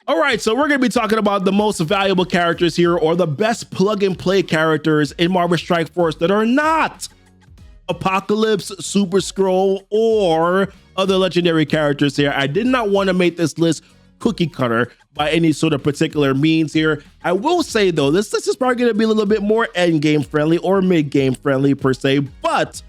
All right, so we're going to be talking about the most valuable characters here, or the best plug and play characters in Marvel Strike Force that are not Apocalypse, Super Skrull, or other legendary characters here. I did not want to make this list cookie cutter by any sort of particular means here. I will say though, this list is probably going to be a little bit more end game friendly or mid game friendly per se, but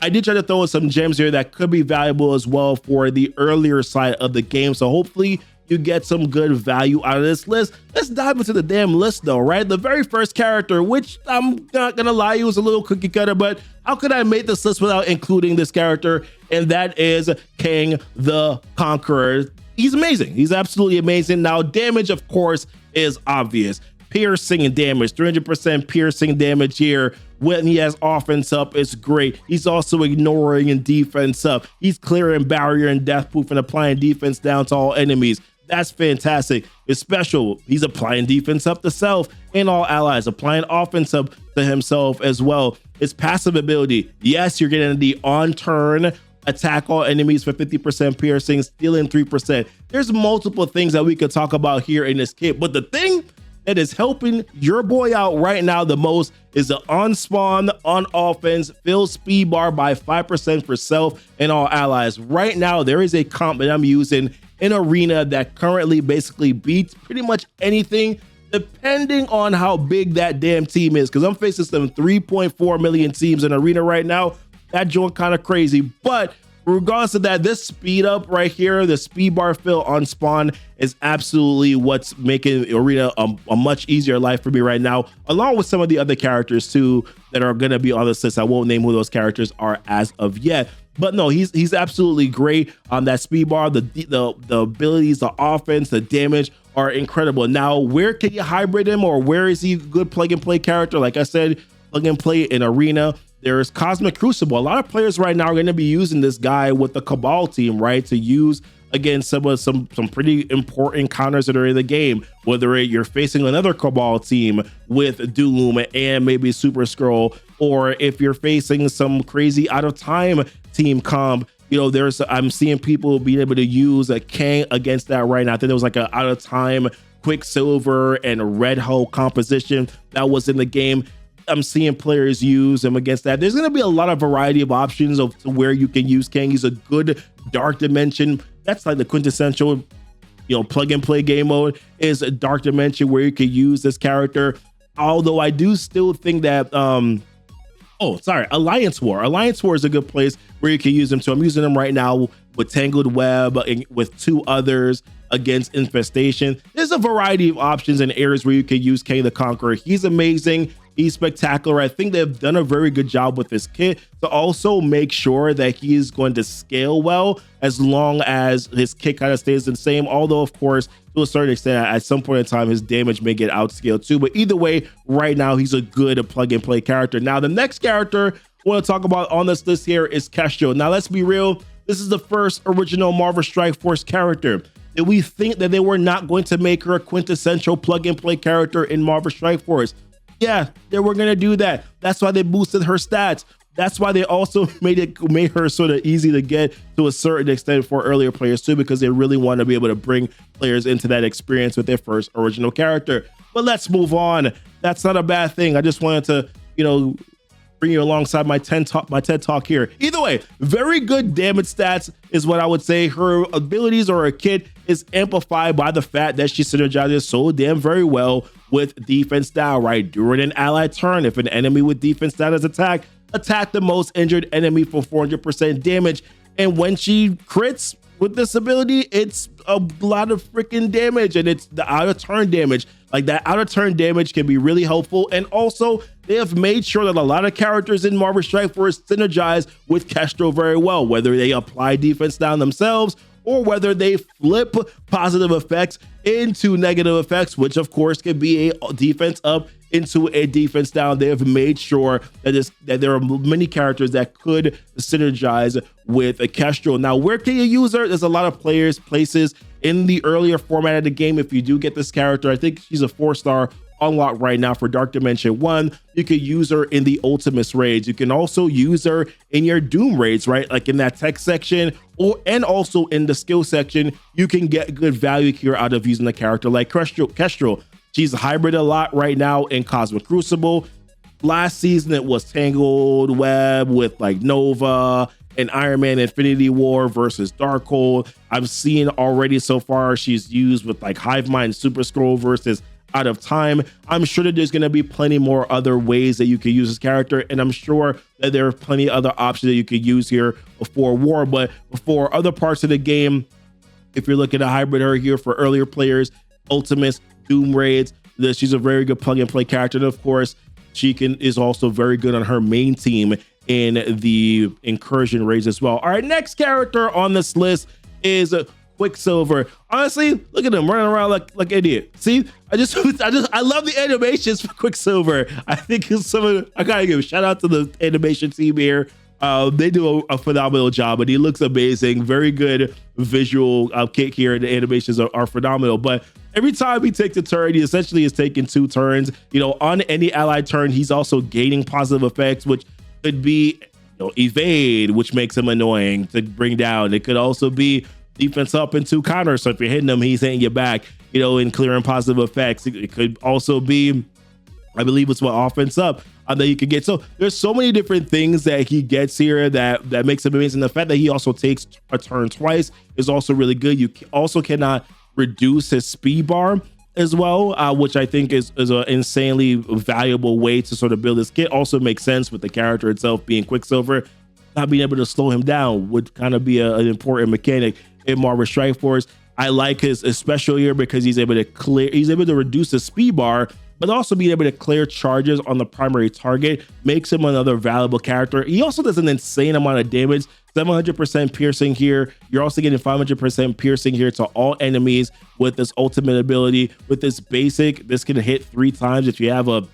I did try to throw in some gems here that could be valuable as well for the earlier side of the game. So hopefully you get some good value out of this list. Let's dive into the damn list though, right? The very first character, which I'm not gonna lie, he was a little cookie cutter, but how could I make this list without including this character? And that is Kang the Conqueror. He's amazing. He's absolutely amazing. Now, damage, of course, is obvious. Piercing damage, 300% piercing damage here. When he has offense up, it's great. He's also ignoring and defense up. He's clearing barrier and death proof and applying defense down to all enemies. That's fantastic. It's special. He's applying defense up to self and all allies, applying offense up to himself as well. His passive ability, yes, you're getting the on-turn attack all enemies for 50% piercing, stealing 3%. There's multiple things that we could talk about here in this kit, but the thing that is helping your boy out right now the most is the on spawn, on offense, fill speed bar by 5% for self and all allies. Right now, there is a comp that I'm using in Arena that currently basically beats pretty much anything, depending on how big that damn team is, because I'm facing some 3.4 million teams in Arena right now. That joint kind of crazy, but regardless of that, this speed up right here, the speed bar fill on spawn, is absolutely what's making Arena a much easier life for me right now, along with some of the other characters too that are going to be on this list. I won't name who those characters are as of yet, but no, he's absolutely great on that speed bar. The abilities, the offense, the damage are incredible. Now, where can you hybrid him, or where is he a good plug and play character? Like I said, plug and play in Arena. There's Cosmic Crucible. A lot of players right now are going to be using this guy with the Cabal team, right, to use against some pretty important counters that are in the game, whether you're facing another Cabal team with Doom and maybe Super Skrull, or if you're facing some crazy out of time team comp. You know, I'm seeing people being able to use a Kang against that right now. I think there was like a out of time Quicksilver and Red Hull composition that was in the game. I'm seeing players use him against that. There's going to be a lot of variety of options of where you can use Kang. He's a good dark dimension. That's like the quintessential, plug and play game mode, is a dark dimension where you can use this character. Although I do still think that, Alliance War. Alliance War is a good place where you can use him. So I'm using him right now with Tangled Web and with two others against Infestation. There's a variety of options and areas where you can use Kang the Conqueror. He's amazing. He's spectacular. I think they've done a very good job with this kit to also make sure that he is going to scale well, as long as his kit kind of stays the same. Although, of course, to a certain extent, at some point in time, his damage may get outscaled too. But either way, right now, he's a good plug and play character. Now, the next character I want to talk about on this list here is Kestrel. Now, let's be real. This is the first original Marvel Strike Force character. Did we think that they were not going to make her a quintessential plug and play character in Marvel Strike Force? Yeah, they were gonna do that. That's why they boosted her stats. That's why they also made her sort of easy to get to a certain extent for earlier players too, because they really want to be able to bring players into that experience with their first original character. But let's move on. That's not a bad thing. I just wanted to, bring you alongside my TED Talk here. Either way, very good damage stats is what I would say. Her abilities or her kit is amplified by the fact that she synergizes so damn very well with defense style, right? During an ally turn, if an enemy with defense style is attack the most injured enemy for 400% damage. And when she crits with this ability, it's a lot of freaking damage, and it's the out of turn damage. Like, that out of turn damage can be really helpful. And also, they have made sure that a lot of characters in Marvel Strike Force synergize with Kestrel very well, whether they apply defense down themselves or whether they flip positive effects into negative effects, which of course can be a defense up into a defense down. They have made sure that there are many characters that could synergize with a Kestrel. Now, where can you use her? There's a lot of places in the earlier format of the game. If you do get this character, I think she's a 4-star unlocked right now for Dark Dimension 1. You could use her in the Ultimus raids. You can also use her in your Doom raids, right? Like in that tech section, and also in the skill section. You can get good value here out of using a character like Kestrel. She's a hybrid a lot right now in Cosmic Crucible. Last season, it was Tangled Web with like Nova and Iron Man Infinity War versus Darkhold. I've seen already so far she's used with like Hive Mind Super Skrull versus Out of Time. I'm sure that there's going to be plenty more other ways that you can use this character, and I'm sure that there are plenty other options that you could use here before War. But before other parts of the game, if you're looking to hybrid her here for earlier players, Ultimates, Doom raids, she's a very good plug and play character. And of course, she is also very good on her main team in the incursion raids as well. All right, next character on this list is Quicksilver. Honestly, look at him running around like idiot. See, I love the animations for Quicksilver. I think I gotta give a shout out to the animation team here. They do a phenomenal job, and he looks amazing. Very good visual kick here. The animations are phenomenal. But every time he takes a turn, he essentially is taking 2 turns. You know, on any allied turn, he's also gaining positive effects, which could be, evade, which makes him annoying to bring down. It could also be defense up and 2 counters. So if you're hitting him, he's hitting you back, and clearing positive effects. It could also be, I believe it's what offense up that you could get. So there's so many different things that he gets here that makes him amazing. The fact that he also takes a turn twice is also really good. You also cannot reduce his speed bar as well, which I think is an insanely valuable way to sort of build this kit. Also makes sense with the character itself being Quicksilver. Not being able to slow him down would kind of be an important mechanic in Marvel Strike Force. I like his special here because he's able to reduce the speed bar, but also being able to clear charges on the primary target makes him another valuable character. He also does an insane amount of damage, 700% piercing here. You're also getting 500% piercing here to all enemies with this ultimate ability. With this basic, this can hit 3 times. If you have a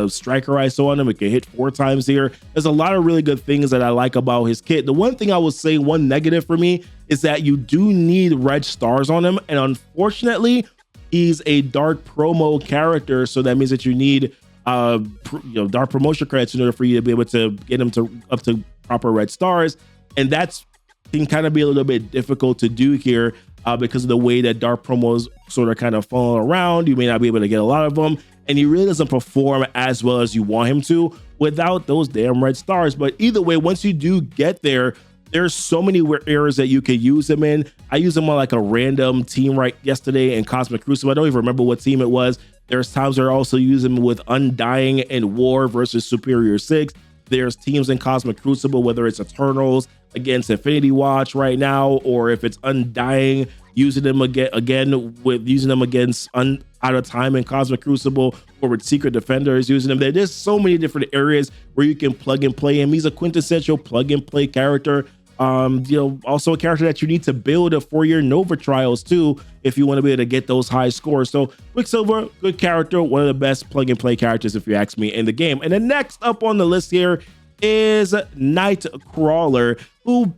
striker ISO on him, it can hit 4 times here. There's a lot of really good things that I like about his kit. The one thing I will say, one negative for me, is that you do need red stars on him, and unfortunately he's a dark promo character, so that means that you need dark promotion credits in order for you to be able to get him to up to proper red stars, and that's can kind of be a little bit difficult to do here because of the way that dark promos sort of kind of fall around. You may not be able to get a lot of them, and he really doesn't perform as well as you want him to without those damn red stars. But either way, once you do get there, there's so many areas that you can use him in. I use him on like a random team right yesterday in Cosmic Crucible. I don't even remember what team it was. There's times where I also use him with Undying and War versus Superior 6. There's teams in Cosmic Crucible, whether it's Eternals against Infinity Watch right now, or if it's Undying, using them again with using them against Out of Time in Cosmic Crucible, or with Secret Defenders using them. There's so many different areas where you can plug and play him. He's a quintessential plug and play character. Also a character that you need to build for your Nova trials too, if you want to be able to get those high scores. So Quicksilver, good character, one of the best plug and play characters, if you ask me, in the game. And then next up on the list here is Nightcrawler, who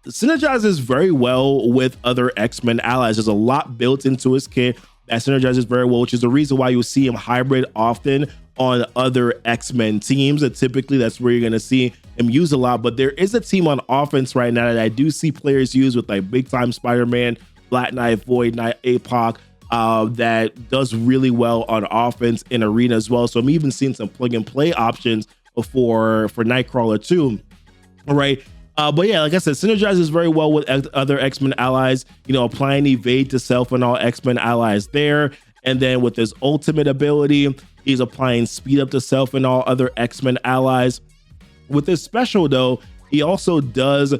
synergizes very well with other X-Men allies. There's a lot built into his kit that synergizes very well, which is the reason why you'll see him hybrid often on other X-Men teams. And typically that's where you're going to see him use a lot. But there is a team on offense right now that I do see players use with like Big Time Spider-Man, Black Knight, Void Knight, APOC, that does really well on offense in Arena as well. So I'm even seeing some plug and play options for Nightcrawler too. All right. But yeah, like I said, synergizes very well with other X-Men allies, applying evade to self and all X-Men allies there. And then with his ultimate ability, he's applying speed up to self and all other X-Men allies. With his special though, he also does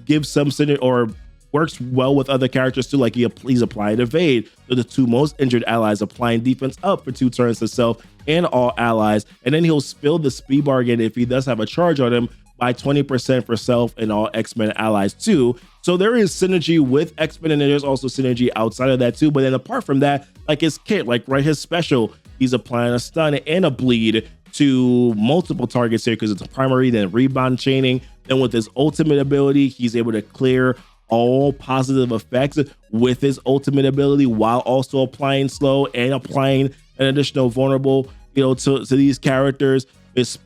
give some or works well with other characters too, like he's applying evade to the 2 most injured allies, applying defense up for 2 turns to self and all allies. And then he'll fill the speed bar again if he does have a charge on him by 20% for self and all X-Men allies too. So there is synergy with X-Men, and there's also synergy outside of that too. But then apart from that, like his kit, his special, he's applying a stun and a bleed to multiple targets here because it's a primary, then rebound chaining. Then with his ultimate ability, he's able to clear all positive effects with his ultimate ability while also applying slow and applying an additional vulnerable, to these characters. His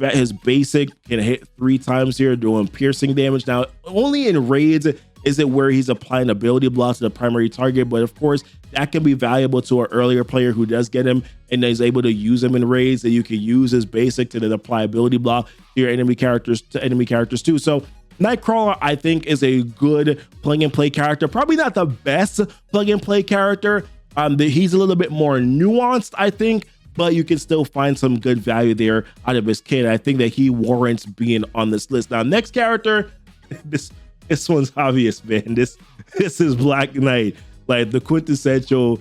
basic can hit 3 times here, doing piercing damage. Now, only in raids is it where he's applying ability blocks to the primary target, but of course, that can be valuable to an earlier player who does get him and is able to use him in raids, that you can use his basic to then apply ability block to your enemy characters too. So Nightcrawler, I think, is a good plug and play character. Probably not the best plug and play character. He's a little bit more nuanced, I think, but you can still find some good value there out of his kit. I think that he warrants being on this list. Now, next character, this one's obvious, man. This is Black Knight, like the quintessential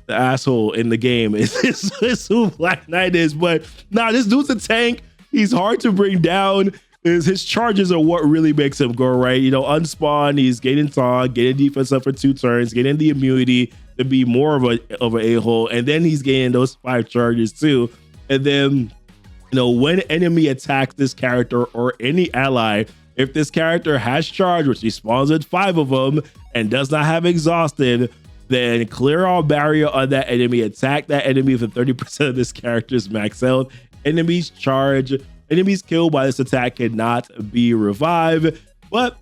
asshole in the game. Is who Black Knight is. But nah, this dude's a tank. He's hard to bring down. His charges are what really makes him go, right? Unspawn, he's getting taunt, getting defense up for 2 turns, getting the immunity to be more of a a-hole, and then he's getting those 5 charges too. And then, when enemy attacks this character or any ally, if this character has charge, which he spawns with 5 of them and does not have exhausted, then clear all barrier on that enemy, attack that enemy for 30% of this character's max health. Enemies killed by this attack cannot be revived. But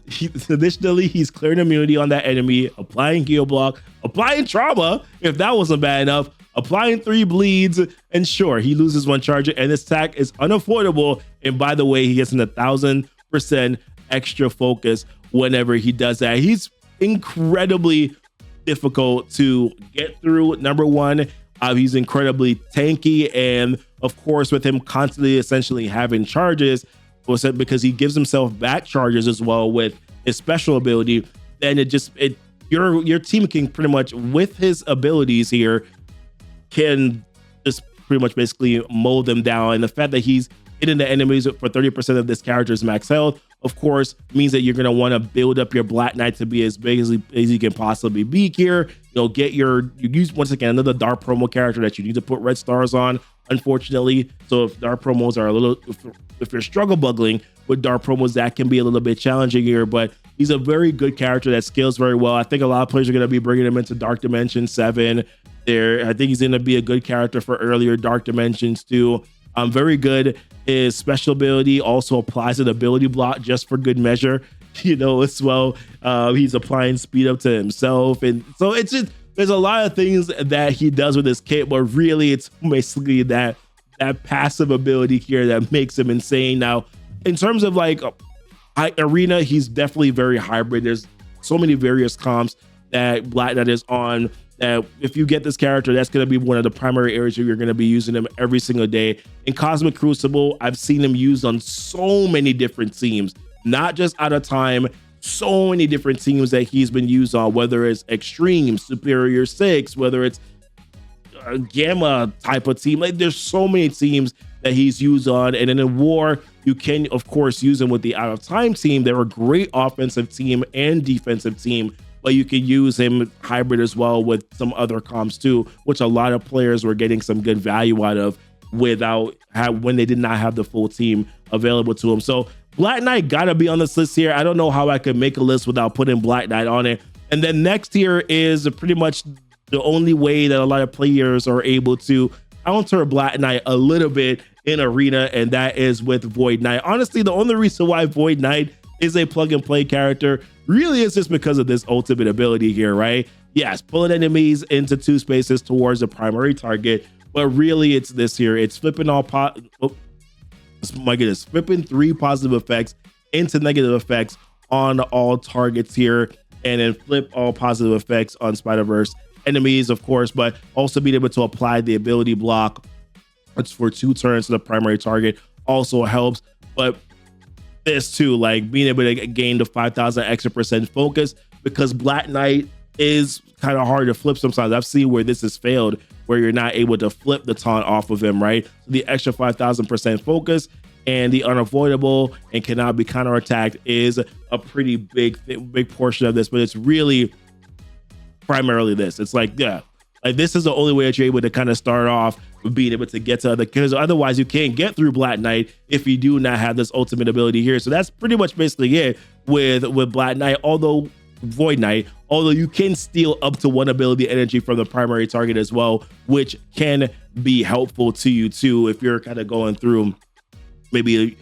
additionally, he's clearing immunity on that enemy, applying heal block, applying trauma, if that wasn't bad enough, applying 3 bleeds, and sure, he loses 1 charge, and this attack is unavoidable. And by the way, he gets an 1,000% extra focus whenever he does that. He's incredibly difficult to get through. Number one, he's incredibly tanky, and of course, with him constantly essentially having charges, because he gives himself back charges as well with his special ability, then your team can pretty much, with his abilities here, can just pretty much basically mow them down. And the fact that he's hitting the enemies for 30% of this character's max health, of course, means that you're going to want to build up your Black Knight to be as big as he can possibly be here. You use, once again, another Dark promo character that you need to put red stars on, unfortunately. So if Dark promos are if you're struggle buggling with Dark promos, that can be a little bit challenging here, but he's a very good character that scales very well. I think a lot of players are going to be bringing him into Dark Dimension 7 there. I think he's going to be a good character for earlier Dark Dimensions too. Very good. His special ability also applies an ability block just for good measure, as well. He's applying speed up to himself. And so it's just, there's a lot of things that he does with his kit, but really it's basically that passive ability here that makes him insane. Now, in terms of arena, he's definitely very hybrid. There's so many various comps that Black Knight is on, that if you get this character, that's going to be one of the primary areas where you're going to be using him every single day. In Cosmic Crucible, I've seen him used on so many different teams, not just Out of Time, so many different teams that he's been used on, whether it's Extreme, Superior 6, whether it's a Gamma type of team. There's so many teams that he's used on. And then in War, you can, of course, use him with the Out of Time team. They're a great offensive team and defensive team, but you can use him hybrid as well with some other comps too, which a lot of players were getting some good value out of when they did not have the full team available to them. So Black Knight gotta be on this list here. I don't know how I could make a list without putting Black Knight on it. And then next here is pretty much the only way that a lot of players are able to counter Black Knight a little bit in Arena, and that is with Void Knight. Honestly, the only reason why Void Knight is a plug and play character really is just because of this ultimate ability here, right? Yes, pulling enemies into 2 spaces towards the primary target, but really it's this here. It's flipping flipping 3 positive effects into negative effects on all targets here, and then flip all positive effects on Spider-Verse enemies, of course, but also being able to apply the ability block for 2 turns to the primary target also helps. But this too, being able to gain the 5,000 extra % focus, because Black Knight is kind of hard to flip sometimes. I've seen where this has failed, where you're not able to flip the taunt off of him, right? So the extra 5,000% focus and the unavoidable and cannot be counterattacked is a pretty big portion of this, but it's really primarily this. It's this is the only way that you're able to kind of start off with being able to get to other, because otherwise you can't get through Black Knight if you do not have this ultimate ability here. So that's pretty much basically it with Black Knight. Although Void Knight, although you can steal up to 1 ability energy from the primary target as well, which can be helpful to you too if you're kind of going through maybe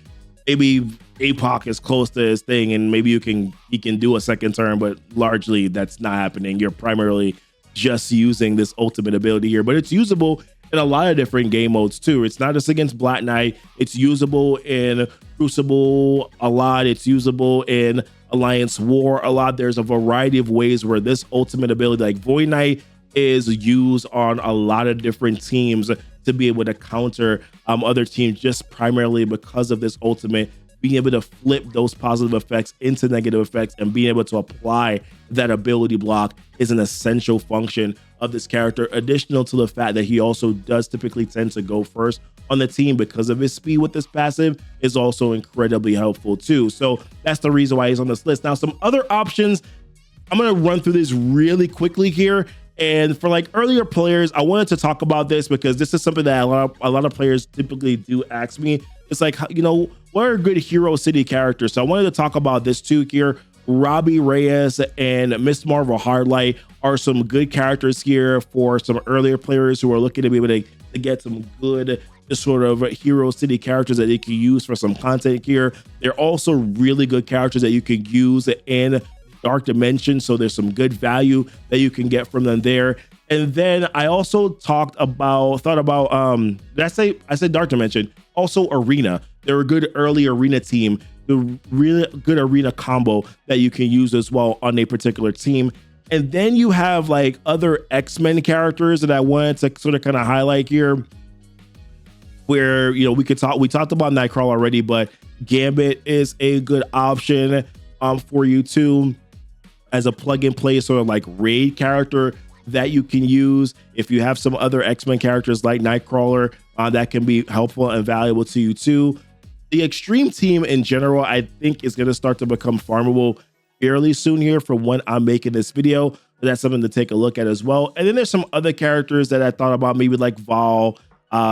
APOC is close to his thing and maybe he can do a second turn, but largely that's not happening. You're primarily just using this ultimate ability here, but it's usable in a lot of different game modes too. It's not just against Black Knight. It's usable in Crucible a lot. It's usable in Alliance War a lot. There's a variety of ways where this ultimate ability, like Void Knight, is used on a lot of different teams to be able to counter other teams, just primarily because of this ultimate being able to flip those positive effects into negative effects and being able to apply that ability block is an essential function of this character, additional to the fact that he also does typically tend to go first on the team because of his speed with this passive is also incredibly helpful too. So that's the reason why he's on this list. Now, some other options, I'm going to run through this really quickly here. And for like earlier players, I wanted to talk about this because this is something that a lot of players typically do ask me. It's like, you know, what are good Hero City characters? So I wanted to talk about this too here. Robbie Reyes and Miss Marvel Hardlight are some good characters here for some earlier players who are looking to be able to get some good sort of Hero City characters that they can use for some content here. They're also really good characters that you can use in Dark Dimension, so there's some good value that you can get from them there. And then I also thought about I said Dark Dimension, also Arena. They're a good early Arena team, the really good Arena combo that you can use as well on a particular team. And then you have like other X-Men characters that I wanted to sort of kind of highlight here, where, you know, we talked about Nightcrawler already, but Gambit is a good option for you too, as a plug and play sort of like raid character that you can use. If you have some other X-Men characters like Nightcrawler, that can be helpful and valuable to you too. The Extreme team in general, I think, is going to start to become farmable fairly soon here from when I'm making this video. So that's something to take a look at as well. And then there's some other characters that I thought about, maybe like Val.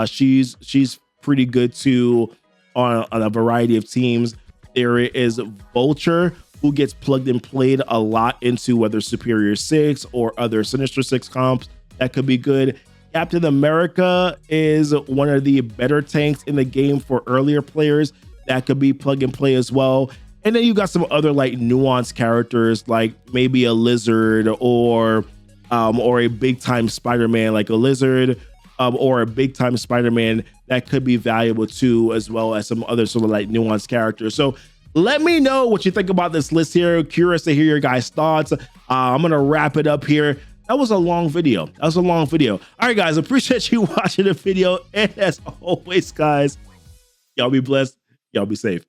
She's pretty good too on a variety of teams. There is Vulture, who gets plugged and played a lot into whether Superior 6 or other Sinister 6 comps. That could be good. Captain America is one of the better tanks in the game for earlier players. That could be plug and play as well. And then you got some other like nuanced characters, like maybe a Lizard or a big time Spider-Man, like a Lizard or a big time Spider-Man that could be valuable too, as well as some other sort of like nuanced characters. So let me know what you think about this list here. Curious to hear your guys' thoughts. I'm going to wrap it up here. That was a long video. All right, guys, appreciate you watching the video. And as always, guys, y'all be blessed. Y'all be safe.